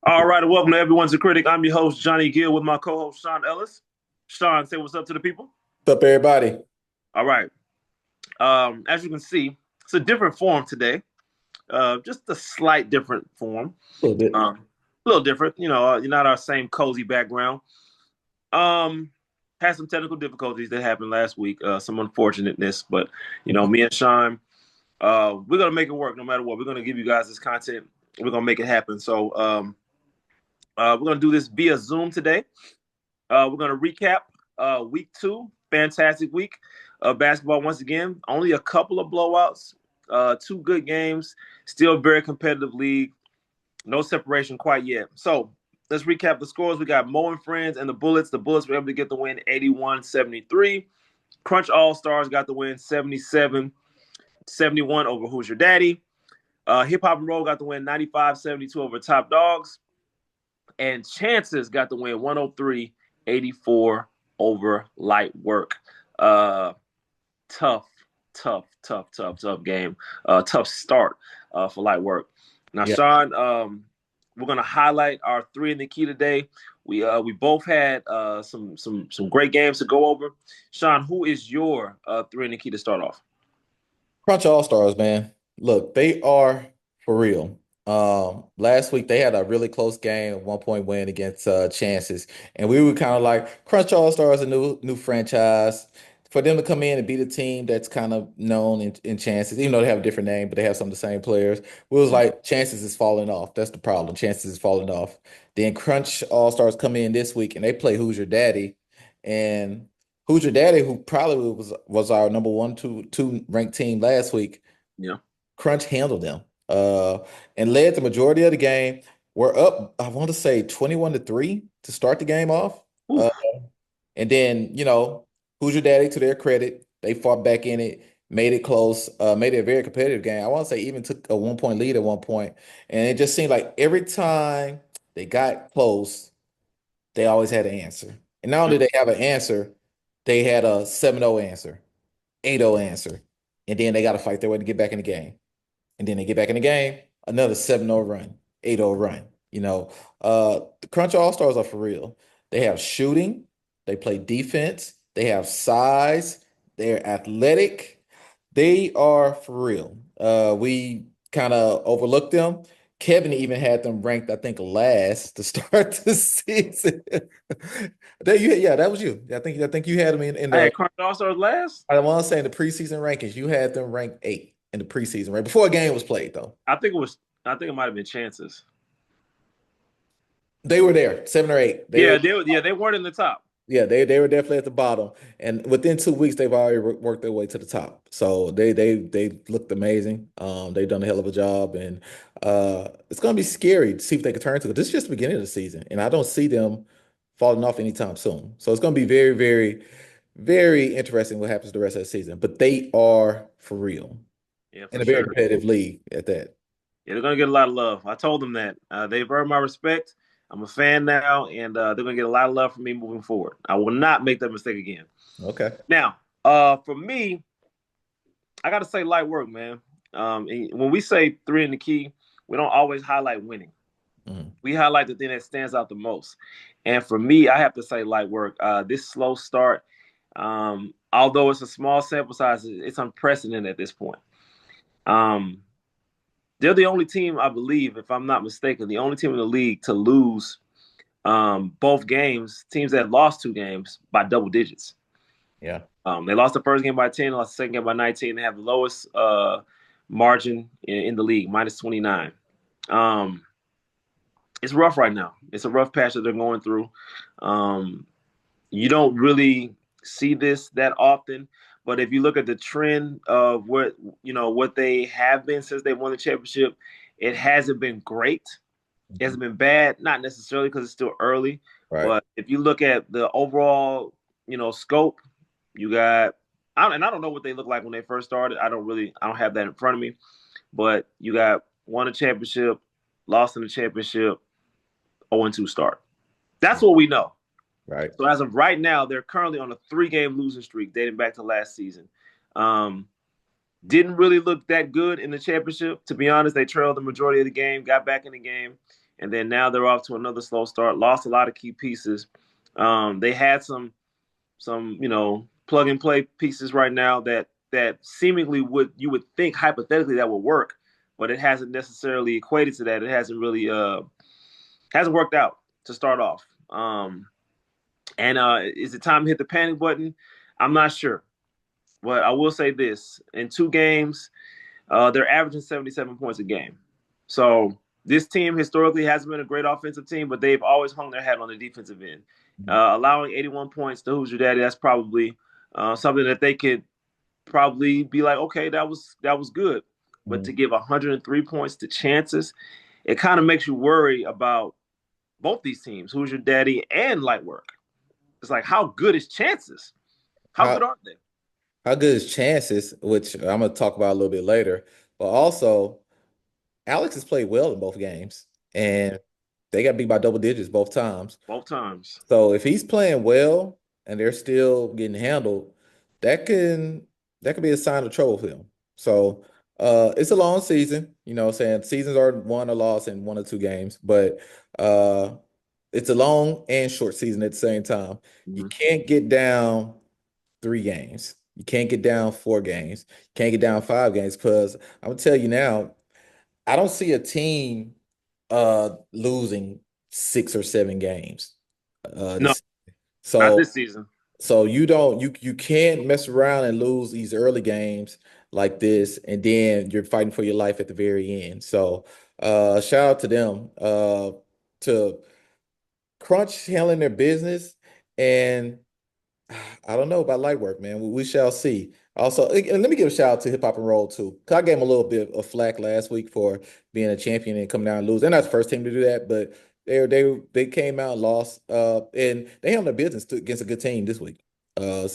All right, and welcome to Everyone's a Critic. I'm your host, Johnny Gill, with my co-host, Sean Ellis. Sean, say what's up to the people. What's up, everybody? All right. As you can see, it's a different form today. Just a slight different form. A little bit. A little different. You're not our same cozy background. Um, had some technical difficulties that happened last week. Some unfortunateness, but me and Sean, we're gonna make it work no matter what. We're gonna give you guys this content. We're gonna make it happen. So, we're gonna do this via Zoom today. We're going to recap week 2. Fantastic week of basketball once again. Only a couple of blowouts, 2 good games. Still a very competitive league. No separation quite yet. So let's recap the scores. We got Mo and Friends and the Bullets. The Bullets were able to get the win 81-73. Crunch All-Stars got the win 77-71 over Who's Your Daddy. Hip Hop and Roll got the win 95-72 over Top Dogs. And Chancez got the win 103-84 over Light Work. Tough game. Tough start for Light Work. Now, Yeah. Sean, we're gonna highlight our 3 in the key today. We both had some great games to go over. Sean, who is your 3 in the key to start off? Crunch All-Stars, man. Look, they are for real. Last week they had a really close game, a 1-point win against Chances, and we were kind of like Crunch All-Stars, a new franchise. For them to come in and beat a team that's kind of known in Chances, even though they have a different name, but they have some of the same players. We was like, Chances is falling off. That's the problem. Chances is falling off. Then Crunch All-Stars come in this week and they play Who's Your Daddy, and Who's Your Daddy, who probably was our number one, two ranked team last week. Yeah. Crunch handled them and led the majority of the game. We're up, I want to say 21-3 to start the game off. Oof. And then, Who's Your Daddy, to their credit, they fought back in it, made it close, made it a very competitive game. I want to say even took a 1-point lead at one point. And it just seemed like every time they got close, they always had an answer. And not only did they have an answer, they had a 7-0 answer, 8-0 answer. And then they got to fight their way to get back in the game. And then they get back in the game, another 7-0 run, 8-0 run. The Crunch All-Stars are for real. They have shooting, they play defense, they have size, they're athletic. They are for real. We kind of overlooked them. Kevin even had them ranked, I think, last to start the season. Yeah, that was you. I think you had them in I the. had Crunch All Stars last. I want to say in the preseason rankings, you had them ranked 8 in the preseason, right before a game was played. Though I think it was. I think it might have been Chances. they were there, 7 or 8. They were. They weren't in the top. Yeah, they were definitely at the bottom, and within 2 weeks, they've already worked their way to the top. So they looked amazing. They've done a hell of a job, and it's gonna be scary to see if they can turn to it. This is just the beginning of the season, and I don't see them falling off anytime soon. So it's gonna be very, very, very interesting what happens the rest of the season. But they are for real Yeah, in for a very sure. competitive league at that. Yeah, they're gonna get a lot of love. I told them that. They've earned my respect. I'm a fan now, and they're gonna get a lot of love from me moving forward. I will not make that mistake again. Okay. Now, for me, I got to say light work, man. When we say 3 in the key, we don't always highlight winning. Mhm. We highlight the thing that stands out the most. And for me, I have to say light work. This slow start, although it's a small sample size, it's unprecedented at this point. Um, they're the only team, I believe, if I'm not mistaken, the only team in the league to lose both games, teams that lost 2 games by double digits. Yeah. They lost the first game by 10, lost the second game by 19. They have the lowest margin in the league, minus 29. Um, it's rough right now. It's a rough patch that they're going through. You don't really see this that often, but if you look at the trend of what they have been since they won the championship, it hasn't been great. It Mhm. hasn't been bad, not necessarily because it's still early, Right. but if you look at the overall, scope, you got, and I don't know what they look like when they first started. I don't have that in front of me, but you got won a championship, lost in the championship, 0-2 start. That's what we know. Right. So as of right now, they're currently on a 3-game losing streak dating back to last season. Um, didn't really look that good in the championship. To be honest, they trailed the majority of the game, got back in the game, and then now they're off to another slow start. Lost a lot of key pieces. They had some plug and play pieces right now that seemingly you would think hypothetically that would work, but it hasn't necessarily equated to that. It hasn't really hasn't worked out to start off. And is it time to hit the panic button? I'm not sure. But I will say this: in 2 games, they're averaging 77 points a game. So this team historically hasn't been a great offensive team, but they've always hung their hat on the defensive end. Allowing 81 points to Who's Your Daddy, that's probably something that they could probably be like, okay, that was good. But to give 103 points to Chancez, it kind of makes you worry about both these teams, Who's Your Daddy and Light Work. It's like, how good is Chancez? How How good are they? how good is Chances, which I'm gonna talk about a little bit later, but also Alex has played well in both games, and they got beat by double digits both times. Both times. So if he's playing well and they're still getting handled, that can that could be a sign of trouble for him. So it's a long season, saying seasons are won or lost in 1 or 2 games, but uh it's a long and short season at the same time. You Mm-hmm. can't get down 3 games. You can't get down 4 games. You can't get down 5 games because I'm gonna tell you now, I don't see a team losing 6 or 7 games. No, This not so this season. so you can't mess around and lose these early games like this, and then you're fighting for your life at the very end. So shout out to them to Crunch handling their business, and I don't know about light work, man. We shall see. Also, and let me give a shout out to Hip Hop and Roll too. 'Cause I gave them a little bit of flack last week for being a champion and coming down and lose. They're not the first team to do that, but they came out and lost. And they handled their business against a good team this week. Now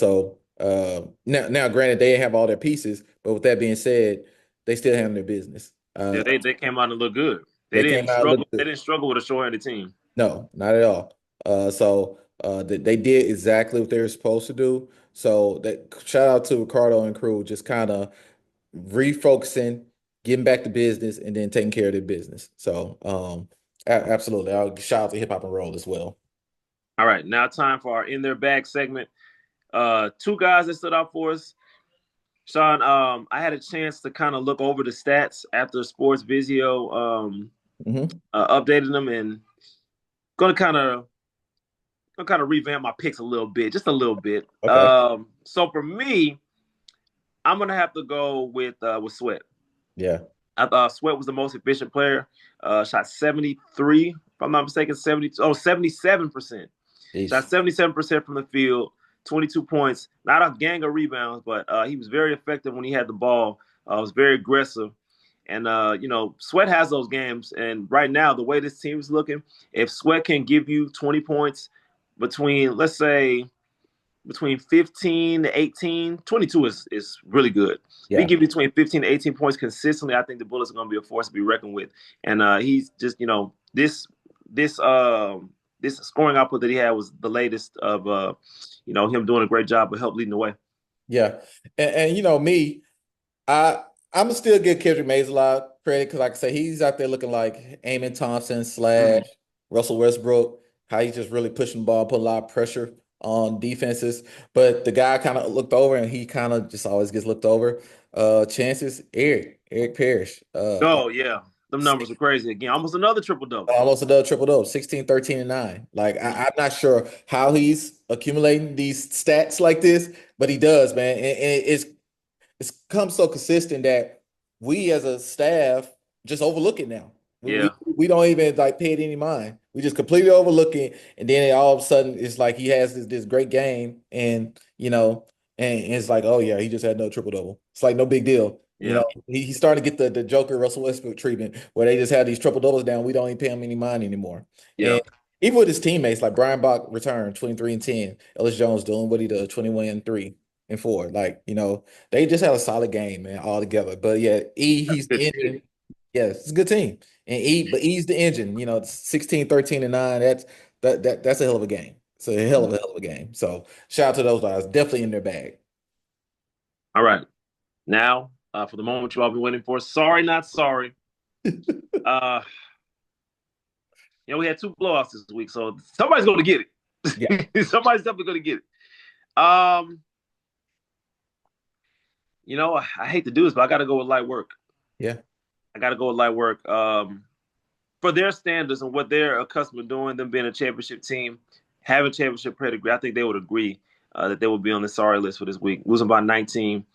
granted they didn't have all their pieces, but with that being said, they still handled their business. Yeah, they came out and looked good. They They didn't came out and struggle. looked They good. didn't struggle with a short-handed team. No, not at all. They did exactly what they were supposed to do. So that shout out to Ricardo and crew, just kind of refocusing, getting back to business, and then taking care of their business. So absolutely, I'll shout out to Hip Hop and Roll as well. All right, now time for our in their bag segment. 2 guys that stood out for us. Sean, I had a chance to kind of look over the stats after Sports Visio Hmm. updated them, and gonna kind of revamp my picks a little bit, just a little bit. Okay. So for me, I'm gonna have to go with Sweatt. Yeah. I thought Sweatt was the most efficient player. Shot 73, if I'm not mistaken, 77%. Shot Yeesh. 77% from the field, 22 points. Not a gang of rebounds, but he was very effective when he had the ball. Was very aggressive. And, Sweatt has those games. And right now, the way this team is looking, if Sweatt can give you 20 points between, let's say, between 15 to 18, 22 is really good. If he Yeah. give you between 15 to 18 points consistently, I think the Bullets are going to be a force to be reckoned with. And he's just, this this scoring output that he had was the latest of him doing a great job of help leading the way. Yeah. And me, I'm still give Kendrick Mays a lot of credit because, like I say, he's out there looking like Amon Thompson slash Mm-hmm. Russell Westbrook. How he's just really pushing the ball, put a lot of pressure on defenses. But the guy kind of looked over, and he kind of just always gets looked over. Chances, Eric Parrish. Oh yeah, them numbers are crazy again. Almost another triple double. Almost another triple double, 16, 13, and 9. Like I'm not sure how he's accumulating these stats like this, but he does, man. And it's come so consistent that we as a staff just overlook it now. We, Yeah, we, we don't even like pay it any mind. We just completely overlook it, and then all of a sudden it's like he has this great game, and and it's like, oh yeah, he just had no triple double. It's like no big deal. yeah, He's starting to get the Joker Russell Westbrook treatment where they just have these triple doubles down. We don't even pay him any mind anymore. yeah, And even with his teammates, like Brian Bach returned 23 and 10, Ellis Jones doing what he does, 21 and 3 and 4. Like, they just had a solid game, man, all together. But yeah, he's the engine. Yes, it's a good team. And E's the engine, 16, 13, and 9. That's a hell of a game. It's a hell of a game. So shout out to those guys. Definitely in their bag. All right, now for the moment you all been waiting for. Sorry, not sorry. Uh, we had 2 blowouts this week, so somebody's going to get it. Yeah. Somebody's definitely going to get it. I hate to do this, but I got to go with light work. Yeah. I got to go with light work. For their standards and what they're accustomed to doing, them being a championship team, having championship pedigree, I think they would agree that they would be on the sorry list for this week. Losing by 19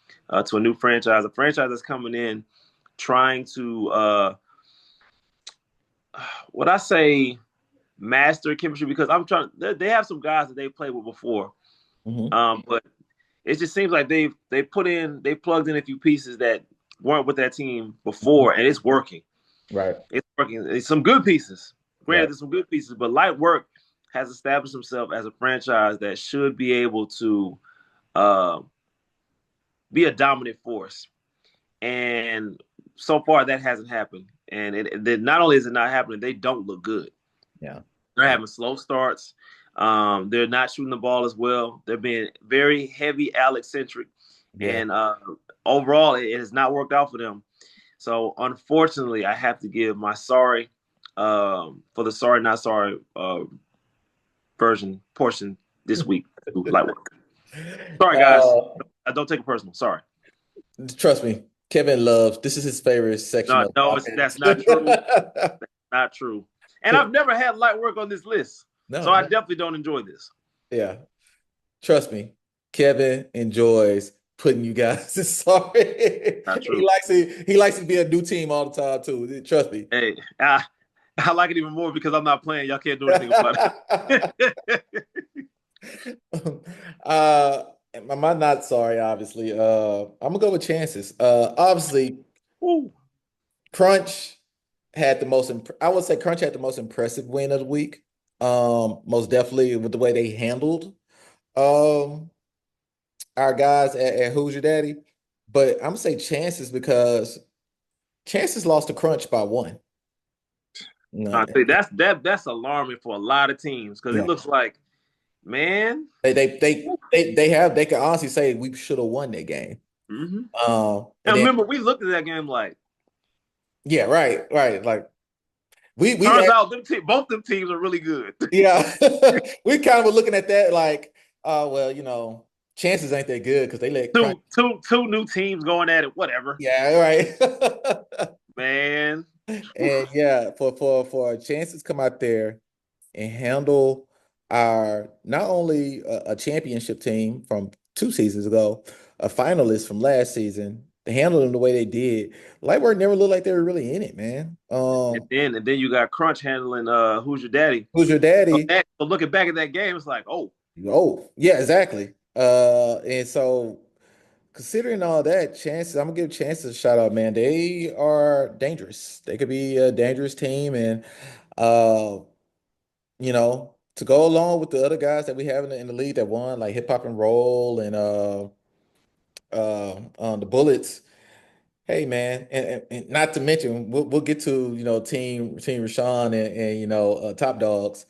to a new franchise, a franchise that's coming in trying to, what I say, master chemistry, because they have some guys that they've played with before. But it just seems like they plugged in a few pieces that weren't with that team before, and it's working. Right. It's working. It's some good pieces. Granted, Right. there's some good pieces, but light work has established himself as a franchise that should be able to be a dominant force. And so far, that hasn't happened. And not only is it not happening, they don't look good. Yeah. They're having slow starts. They're not shooting the ball as well. They're being very heavy Alex-centric. Yeah. And overall, it has not worked out for them. So, unfortunately, I have to give my sorry for the sorry, not sorry portion this week to light work. Sorry, guys. I don't take it personal. Sorry. Trust me, Kevin loves this is his favorite section of that's not true. That's not true. And I've never had light work on this list. No, so I definitely don't enjoy this. Yeah. Trust me, Kevin enjoys putting you guys in sorry. Not true. He likes to be a new team all the time too. Trust me. Hey, I like it even more because I'm not playing. Y'all can't do anything about it. My not sorry, obviously. I'm gonna go with Chancez. Obviously, Crunch had the most. I would say Crunch had the most impressive win of the week. Most definitely with the way they handled our guys at Who's Your Daddy. But I'm gonna say Chancez because Chancez lost to Crunch by 1. I think that's alarming for a lot of teams because it looks like, man, they can honestly say we should have won that game. And remember, we looked at that game like, yeah, right, like we turns out both them teams are really good. Yeah, we kind of were looking at that like, well, Chancez ain't that good because they let two new teams going at it, whatever. Yeah, right, man. And yeah, for Chancez come out there and handle our not only a championship team from 2 seasons ago, a finalist from last season, to handle them the way they did. Lightwork never looked like they were really in it, man. And then you got Crunch handling Who's Your Daddy? Who's Your Daddy? So looking back at that game, it's like, oh, yeah, exactly. And so considering all that, Chancez, I'm gonna give Chancez a shout out, man. They are dangerous. They could be a dangerous team, and to go along with the other guys that we have in the league that won, like Hip Hop and Roll and the Bullets. Hey man, and not to mention we'll get to team Rashawn and Top Dogs.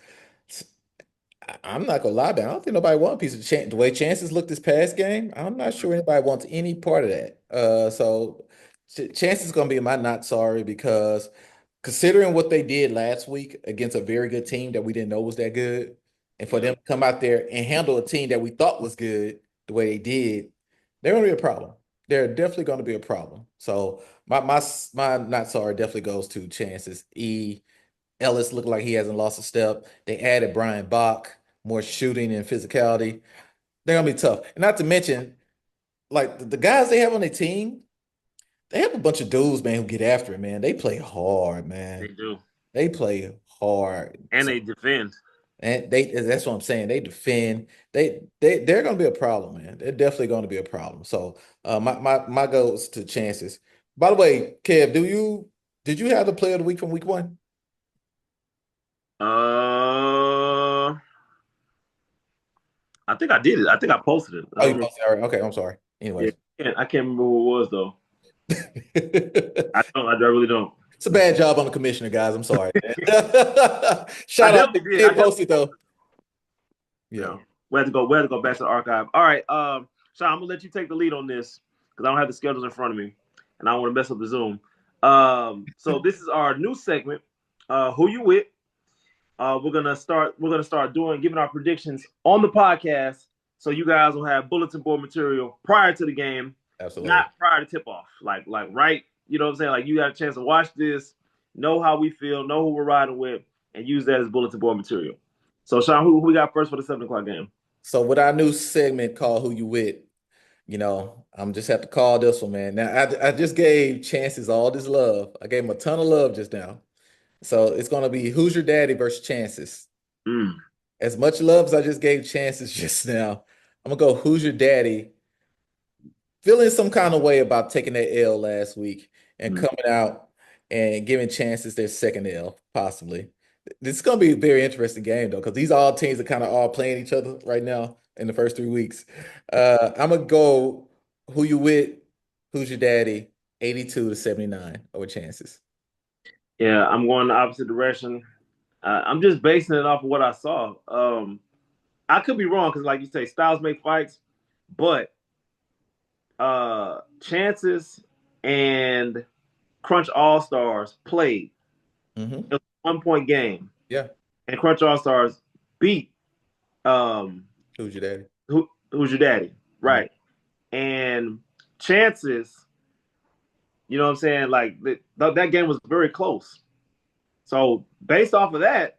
I'm not gonna lie, man. I don't think nobody wants a piece of the way Chancez looked this past game. I'm not sure anybody wants any part of that. So Chancez is gonna be my not sorry because considering what they did last week against a very good team that we didn't know was that good, and for them to come out there and handle a team that we thought was good the way they did, they're gonna be a problem. They're definitely gonna be a problem. So my not sorry definitely goes to Chancez. Ellis looked like he hasn't lost a step. They added Brian Bach, more shooting and physicality. They're gonna be tough. And not to mention, like the guys they have on their team, they have a bunch of dudes, man, who get after it, man. They play hard, man. They do. They play hard. And they defend. And that's what I'm saying. They defend. They're gonna be a problem, man. They're definitely gonna be a problem. So my goes to Chancez. By the way, Kev, did you have the player of the week from week 1? I think I did it. I think I posted it. Oh, you posted it. All right. Okay, I'm sorry. Anyway, I can't remember who it was though. I really don't. It's a bad job on the commissioner, guys. I'm sorry. Shout out to Kid posted though. Yeah, we had to go back to the archive. All right, Sean, I'm gonna let you take the lead on this because I don't have the schedules in front of me, and I don't want to mess up the Zoom. So this is our new segment, Who You Wit. we're gonna start giving our predictions on the podcast, so you guys will have bulletin board material prior to the game, Absolutely. not prior to tip off. Like right, you know what I'm saying? Like you got a chance to watch this, know how we feel, know who we're riding with, and use that as bulletin board material. So Sean, who we got first for the 7 o'clock game? So with our new segment called Who You Wit, I'm just have to call this one, man. Now I just gave Chances all this love. I gave him a ton of love just now. So it's gonna be Who's Your Daddy versus Chances. Mm, As much love as I just gave Chances just now, I'm gonna go Who's Your Daddy, feeling some kind of way about taking that L last week and mm. coming out and giving Chances their second L, possibly. This is gonna be a very interesting game though, because these all teams are kind of all playing each other right now in the first 3 weeks. I'm gonna go Who You With, Who's Your Daddy, 82-79 over Chances. Yeah, I'm going the opposite direction. I'm just basing it off of what I saw. I could be wrong because, like you say, styles make fights, but Chances and Crunch Allstars played. Hmm. It was a 1 point game, Yeah. and Crunch Allstars beat um Who's Your Daddy? who's your daddy, Mhm. right? And Chances, you know what I'm saying? Like that game was very close. So based off of that,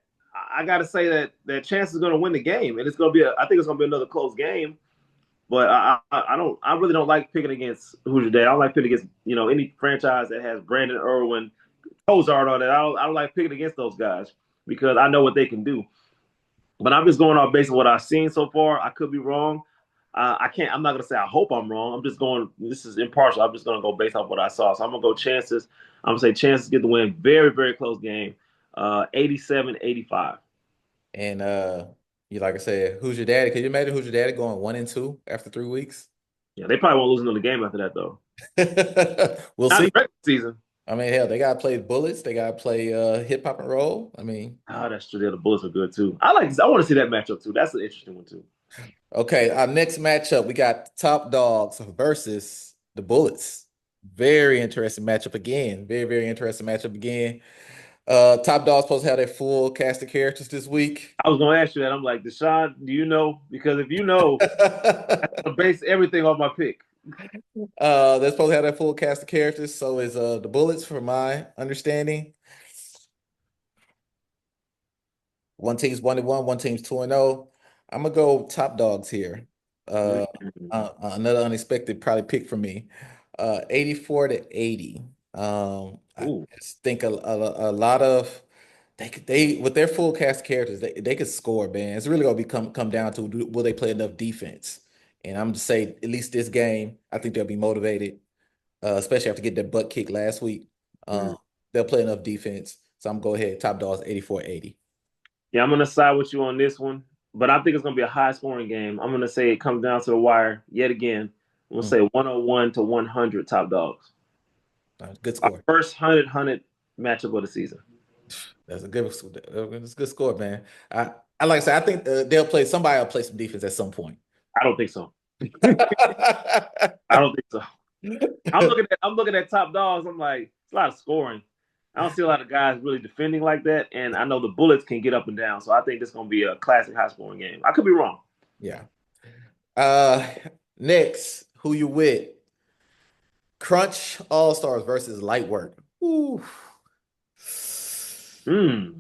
I got to say that Chance is going to win the game, and it's going to be I think it's going to be another close game. But I really don't like picking against who's your dad. I don't like picking against any franchise that has Brandon Irwin, Ozark, all that. I don't like picking against those guys because I know what they can do. But I'm just going off based on what I've seen so far. I could be wrong. I can't. I'm not gonna say I hope I'm wrong. I'm just going. This is impartial. I'm just gonna go based off what I saw. So I'm gonna go Chances. I'm gonna say Chances get the win. Very very close game. 87-85. And you like I said, Who's Your Daddy? Can you imagine Who's Your Daddy going 1-2 after 3 weeks? Yeah, they probably won't lose another game after that though. We'll Not in see. the regular season. I mean, hell, they gotta play Bullets. They gotta play hip hop and roll. I mean, Oh, that's true. Yeah, the Bullets are good too. I want to see that matchup too. That's an interesting one too. okay, our next matchup, we got Top Dogs versus the Bullets. Very interesting matchup again. Very, very interesting matchup again. Top Dogs supposed to have their full cast of characters this week. I was gonna ask you that. I'm like, Deshaun, do you know? Because if you know, I'm gonna base everything on my pick. They're supposed to have their full cast of characters. So is the Bullets, from my understanding. One team's 1-1, one team's 2-0. I'm gonna go Top Dogs here. Uh, Another unexpected probably pick for me. 84-80. I Ooh, just think a lot of they with their full cast of characters, they could score, man. It's really gonna come down to will they play enough defense? And I'm just say at least this game, I think they'll be motivated, especially after getting their butt kicked last week. mm. They'll play enough defense. So I'm gonna go ahead, Top Dogs 84-80. Yeah, I'm gonna side with you on this one, but I think it's gonna be a high scoring game. I'm gonna say it comes down to the wire yet again. I'm gonna say 101 to 100 Top Dogs. Good Our score. first 100 matchup of the season. That's a good score, man. I like I said, I think they'll play somebody will play some defense at some point. I don't think so. I don't think so. I'm looking at Top Dogs. I'm like, it's a lot of scoring. I don't see a lot of guys really defending like that, and I know the Bullets can get up and down. So I think this is gonna be a classic high scoring game. I could be wrong. Yeah. Uh, Next, Who You With? Crunch All-Stars versus Light Work. Ooh. Hmm.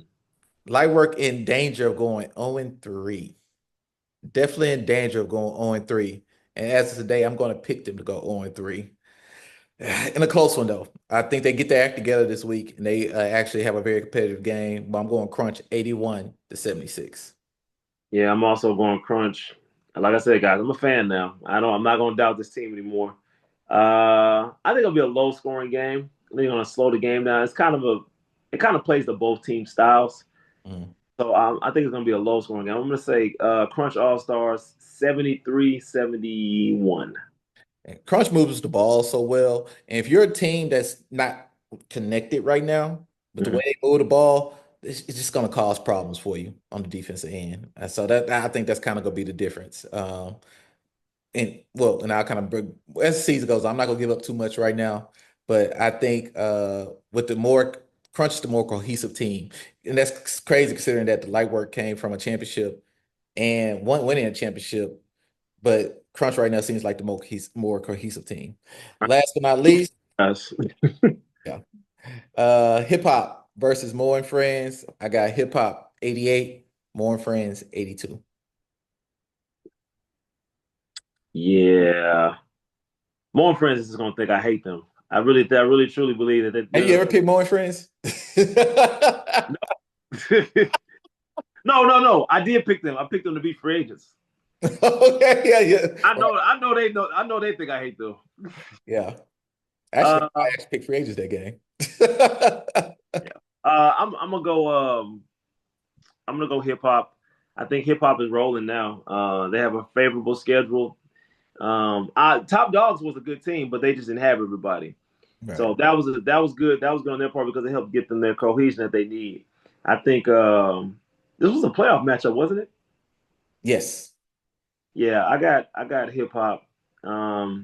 Light Work in danger of going 0-3. Definitely in danger of going 0-3. And as of today, I'm going to pick them to go 0-3. In a close one, though. I think they get their act together this week and they actually have a very competitive game. But I'm going Crunch 81-76. Yeah, I'm also going Crunch. Like I said, guys, I'm a fan now. I'm not gonna doubt this team anymore. I think it'll be a low scoring game. I think they're gonna slow the game down. It kind of plays to both team styles. Mm. So I think it's going to be a low scoring game. I'm going to say Crunch All Stars 73-71. And Crunch moves the ball so well. And if you're a team that's not connected right now, but the way Mhm. they move the ball, it's just going to cause problems for you on the defensive end. And so that I think that's kind of going to be the difference. And I'll kind of bring, as the season goes, I'm not going to give up too much right now, but I think with the more Crunch is the more cohesive team. And that's crazy considering that the light work came from a championship and one winning a championship, but Crunch right now seems like the more cohesive team. Last but not least, Yes. yeah. Hip hop versus More and Friends. I got hip hop 88, More and Friends 82. Yeah. More friends is gonna think I hate them. I really truly believe that Have you ever picked More and Friends? no. I did pick them. I picked them to be free agents. Okay, yeah, yeah. I know they think I hate them. Yeah. Actually, Uh, I actually picked free agents that game. yeah. I'm gonna go hip hop. I think hip hop is rolling now. They have a favorable schedule. Top Dogs was a good team, but they just didn't have everybody. Right. So that was good. That was good on their part because it helped get them their cohesion that they need. I think this was a playoff matchup, wasn't it? Yes. Yeah, I got hip hop. I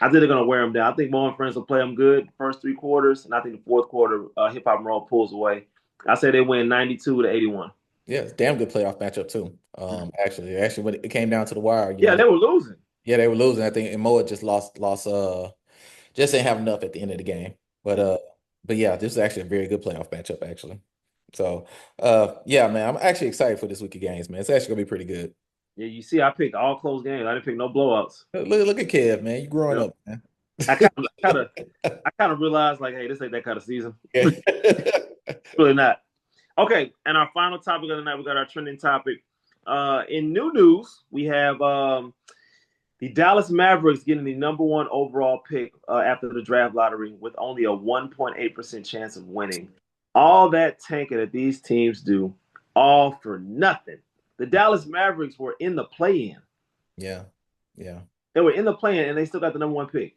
think they're gonna wear them down. I think Mo and Friends will play them good first 3 quarters, and I think the fourth quarter, hip hop and roll pulls away. I say they win 92-81. Yeah, it's a damn good playoff matchup too. Actually, when it came down to the wire, Yeah, they were losing. yeah, they were losing. I think and Moa just lost, just didn't have enough at the end of the game. But yeah, this is actually a very good playoff matchup, actually. So, yeah, man, I'm actually excited for this week of games, man. It's actually gonna be pretty good. Yeah, you see, I picked all close games. I didn't pick no blowouts. Look at Kev, man. You growing Yep. up, man. I kind of realized like, hey, this ain't that kind of season. Yeah. Really not. Okay, and our final topic of the night, we got our trending topic. In new news, we have the Dallas Mavericks getting the #1 overall pick after the draft lottery with only a 1.8% chance of winning. All that tanking that these teams do, all for nothing. The Dallas Mavericks were in the play-in. Yeah. Yeah. They were in the play-in, and they still got the #1 pick.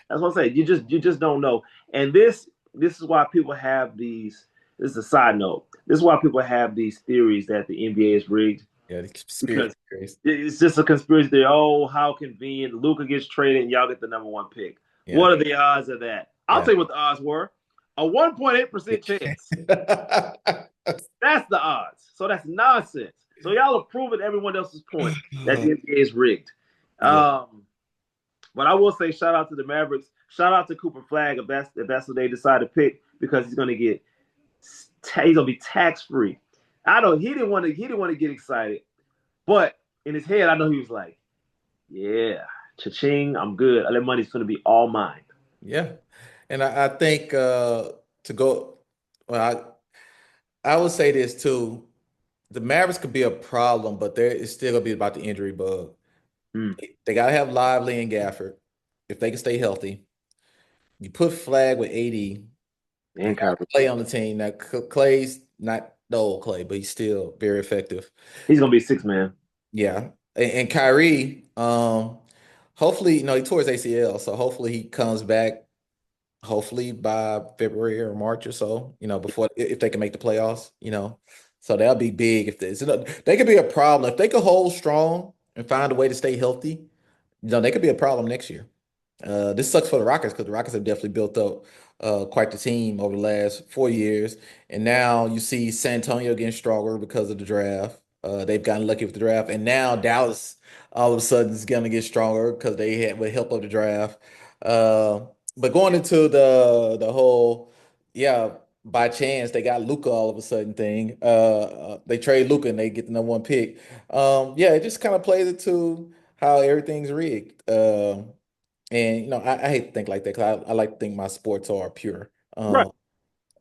That's what I say. You just don't know. And this is why people have these. This is a side note. This is why people have these theories that the NBA is rigged Yeah, the conspiracy because theories. it's just a conspiracy theory. Oh, how convenient! Luka gets traded and y'all get the #1 pick. Yeah. What are the odds of that? I'll Yeah. tell you what the odds were: a 1.8% chance. That's the odds. So that's nonsense. So y'all are proving everyone else's point that the NBA is rigged. Yeah. But I will say, shout out to the Mavericks. Shout out to Cooper Flagg if that's what they decide to pick because he's gonna be tax free. He didn't want to get excited, but in his head, I know he was like, yeah, cha-ching, I'm good. That money's gonna be all mine. Yeah. And I think to go, well, I would say this too. The Mavericks could be a problem, but there is still gonna be about the injury bug. Hmm. They gotta have Lively and Gafford if they can stay healthy. You put Flag with AD. You And got Kyrie, Clay on the team. Now Clay's not the old Clay, but he's still very effective. he's gonna be 6 man. Yeah. And Kyrie, hopefully, he tore his ACL, so hopefully he comes back hopefully by February or March or so, before if they can make the playoffs. So that'll be big if they could be a problem. If they could hold strong and find a way to stay healthy, they could be a problem next year. This sucks for the Rockets because the Rockets have definitely built up quite the team over the last 4 years. And now you see San Antonio getting stronger because of the draft. They've gotten lucky with the draft. And now Dallas all of a sudden is going to get stronger because they had with help of the draft. Uh, but going into the whole, yeah, by chance they got Luca all of a sudden thing. They trade Luca and they get the #1 pick. Yeah, it just kind of plays into how everything's rigged. And I hate to think like that because I like to think my sports are pure. Right.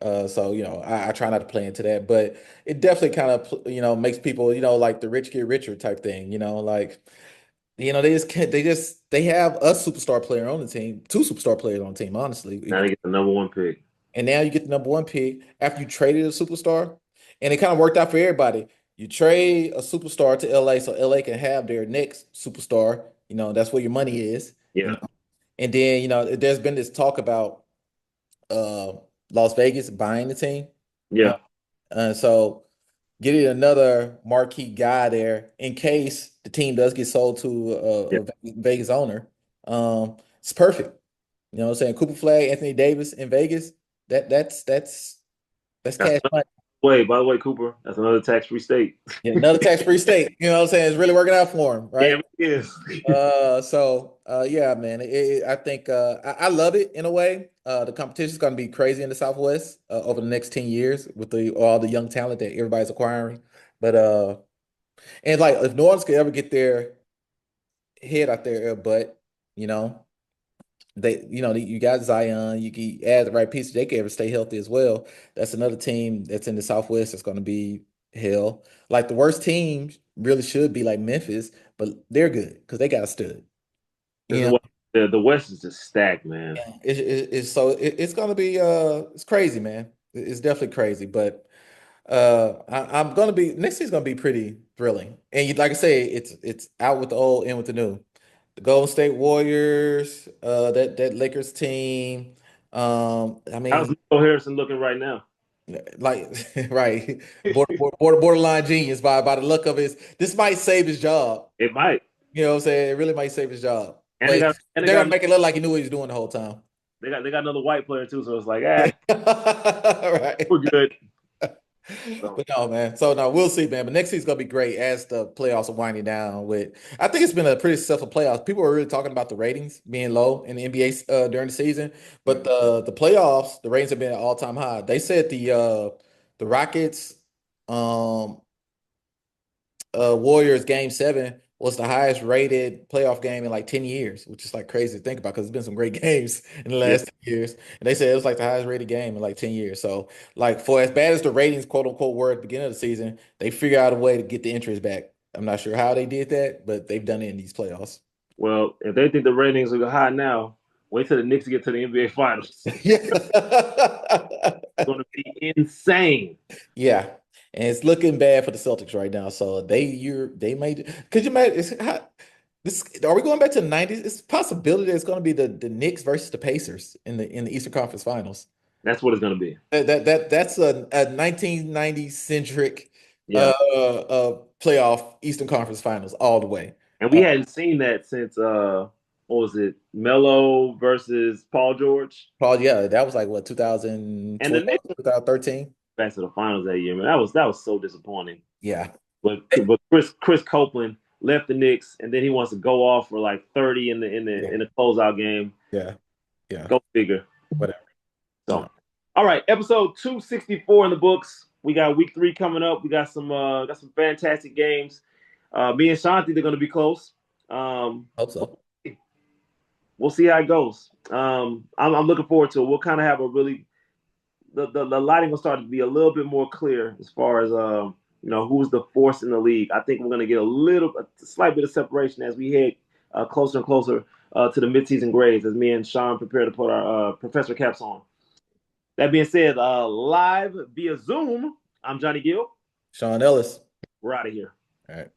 So I try not to play into that, but it definitely kind of makes people like the rich get richer type thing. Like they just can't, they have a superstar player on the team, two superstar players on the team, honestly. Now they get the #1 pick. And now you get the #1 pick after you traded a superstar, and it kind of worked out for everybody. You trade a superstar to LA so LA can have their next superstar. That's where your money is. Yeah. And then, there's been this talk about uh Las Vegas buying the team. Uh, Yeah. so getting another marquee guy there in case the team does get sold to Yeah. a Vegas owner. It's perfect. You know what I'm saying? Cooper Flag, Anthony Davis in Vegas. That's That's cash money. by the way, Cooper, that's another tax-free state. Yeah, another tax-free state. You know what I'm saying? It's really working out for him, Yeah, right? it is. Yeah, man. I think I love it in a way. The competition is going to be crazy in the Southwest over the next 10 years with all the young talent that everybody's acquiring. But and like if New Orleans could ever get their head out their butt, you know, you got Zion, you can add the right pieces, they can ever stay healthy as well. That's another team that's in the Southwest that's going to be hell. Like the worst team really should be like Memphis, but they're good because they got a stud. This You is know, what the West is just stacked, man. it's gonna be it's crazy, man. It's definitely crazy, but I'm gonna be next season's gonna be pretty thrilling. And like I say, it's out with the old, in with the new. The Golden State Warriors, that Lakers team. I How's mean, Nico Harrison looking right now? like right, borderline genius by the look of his. This might save his job. It might. You know what I'm saying? It really might save his job. And But they they're got gonna make it look like he knew what he was doing the whole time. they got another white player too, so it's like, Right. we're good. So But no, man. So no, we'll see, man. But next season's gonna be great as the playoffs are winding down. I think it's been a pretty successful playoffs. People are really talking about the ratings being low in the NBA during the season, but the playoffs, the ratings have been at all time high. They said the Rockets, um, Warriors game 7 was the highest rated playoff game in like 10 years, which is like crazy to think about because there's been some great games in the yeah. last 10 years. And they said it was like the highest rated game in like 10 years. So, like, for as bad as the ratings, quote unquote, were at the beginning of the season, they figured out a way to get the interest back. I'm not sure how they did that, but they've done it in these playoffs. Well, if they think the ratings are high now, wait till the Knicks get to the NBA Finals. Yeah. It's going to be insane. Yeah. And it's looking bad for the Celtics right now. So they made could you imagine this are we going back to the 90s? It's a possibility that it's going to be the Knicks versus the Pacers in the Eastern Conference Finals. That's what it's going to be. That's a 1990 centric Yeah. playoff Eastern Conference Finals all the way. And we hadn't seen that since what was it? Melo versus Paul George. Paul, yeah, that was like what And the 2012, Knicks 2013. back to the finals that year, man. That was so disappointing. Yeah. But Chris Copeland left the Knicks, and then he wants to go off for like 30 Yeah. in the closeout game. Yeah. Yeah. Go figure. Whatever. So, all right, episode 264 in the books. We got week 3 coming up. We got some fantastic games. Me and Shanti, they're going to be close. Hope so. We'll see how it goes. I'm looking forward to it. We'll kind of have a really the lighting will start to be a little bit more clear as far as who's the force in the league. I think we're going to get a slight bit of separation as we head closer and closer to the midseason grades as me and Sean prepare to put our professor caps on. That being said, live via Zoom, I'm Johnny Gill. Sean Ellis. We're out of here. All right.